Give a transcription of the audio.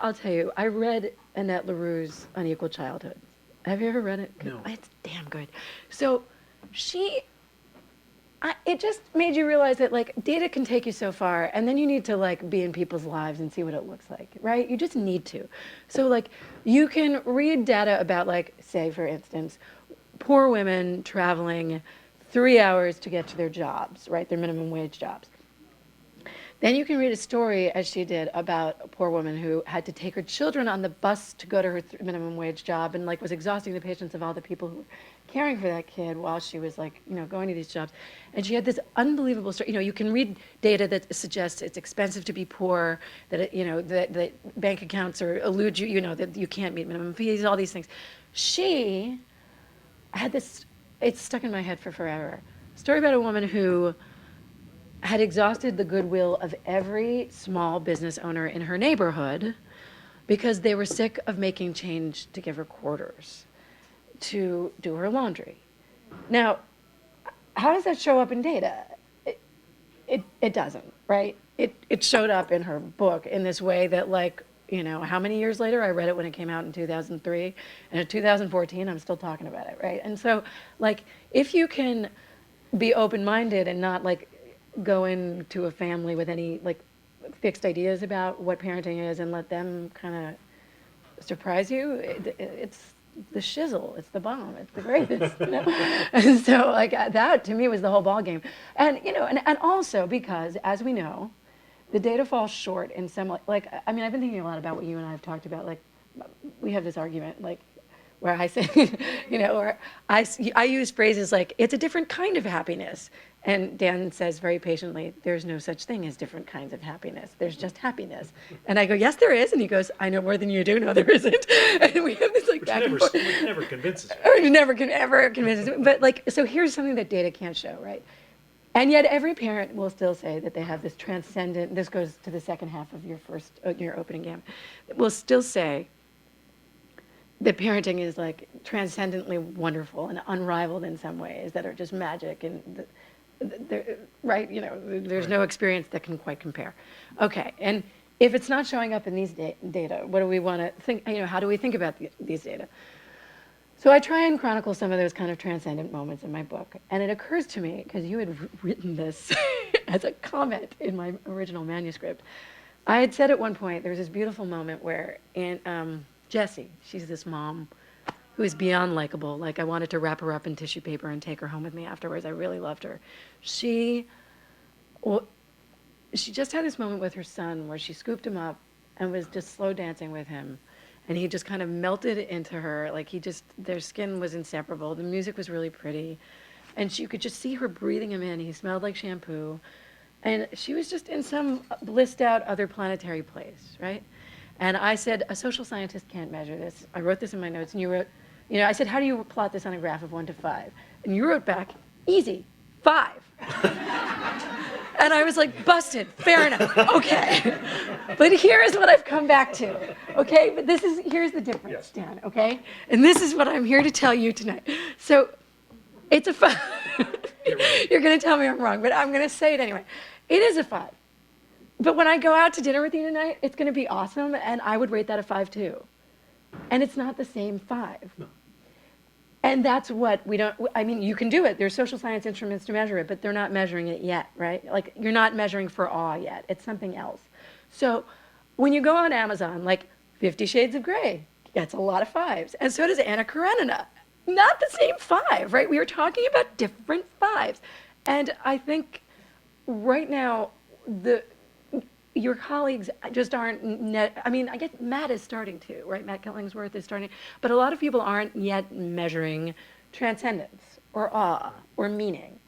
I'll tell you, I read Annette LaRue's Unequal Childhood. Have you ever read it? No. It's damn good. So she, it just made you realize that like data can take you so far, and then you need to like be in people's lives and see what it looks like, right? You just need to. So like you can read data about like, say for instance, poor women traveling 3 hours to get to their jobs, right? Their minimum wage jobs. Then you can read a story, as she did, about a poor woman who had to take her children on the bus to go to her minimum wage job and like was exhausting the patience of all the people who were caring for that kid while she was like, going to these jobs. And she had this unbelievable story. You can read data that suggests it's expensive to be poor, that that bank accounts are elude you, that you can't meet minimum fees, all these things. She had this, it's stuck in my head for forever. Story about a woman who had exhausted the goodwill of every small business owner in her neighborhood because they were sick of making change to give her quarters to do her laundry. Now, how does that show up in data? It doesn't, right? It showed up in her book in this way that like, how many years later? I read it when it came out in 2003, and in 2014, I'm still talking about it, right? And so, like, if you can be open-minded and not like go into a family with any like fixed ideas about what parenting is and let them kind of surprise you, it's the shizzle, it's the bomb, it's the greatest. And so like that to me was the whole ball game. And and also because as we know, the data falls short in some like I mean I've been thinking a lot about what you and I have talked about. Like we have this argument like where I say, or I use phrases like, it's a different kind of happiness. And Dan says very patiently, there's no such thing as different kinds of happiness. There's just happiness. And I go, yes, there is. And he goes, I know more than you do. No, there isn't. And we have this like Which back and forth. never convinces me. Or never can ever convince us. But like, so here's something that data can't show, right? And yet every parent will still say that they have this transcendent, this goes to the second half of your opening game, will still say, that parenting is like transcendently wonderful and unrivaled in some ways that are just magic and right, there's no experience that can quite compare. Okay, and if it's not showing up in these data, what do we want to think, how do we think about these data? So I try and chronicle some of those kind of transcendent moments in my book, and it occurs to me, because you had written this as a comment in my original manuscript, I had said at one point, there was this beautiful moment where Jessie, she's this mom who is beyond likable. Like I wanted to wrap her up in tissue paper and take her home with me afterwards. I really loved her. She just had this moment with her son where she scooped him up and was just slow dancing with him. And he just kind of melted into her. Like their skin was inseparable. The music was really pretty. And you could just see her breathing him in. He smelled like shampoo. And she was just in some blissed out other planetary place, right? And I said, a social scientist can't measure this. I wrote this in my notes, and you wrote, I said, how do you plot this on a graph of 1 to 5? And you wrote back, easy, 5. And I was like, busted, fair enough, okay. But here's what I've come back to, okay? But here's the difference, Dan, okay? And this is what I'm here to tell you tonight. So it's a 5. You're gonna tell me I'm wrong, but I'm gonna say it anyway. It is a 5. But when I go out to dinner with you tonight, it's going to be awesome, and I would rate that a 5 too. And it's not the same 5. No. And that's what you can do it. There's social science instruments to measure it, but they're not measuring it yet, right? Like you're not measuring for awe yet. It's something else. So when you go on Amazon, like 50 Shades of Grey gets a lot of 5s. And so does Anna Karenina. Not the same 5, right? We are talking about different 5s. And I think right now, your colleagues just aren't, I guess Matt is starting to, right? Matt Killingsworth is starting, but a lot of people aren't yet measuring transcendence or awe or meaning.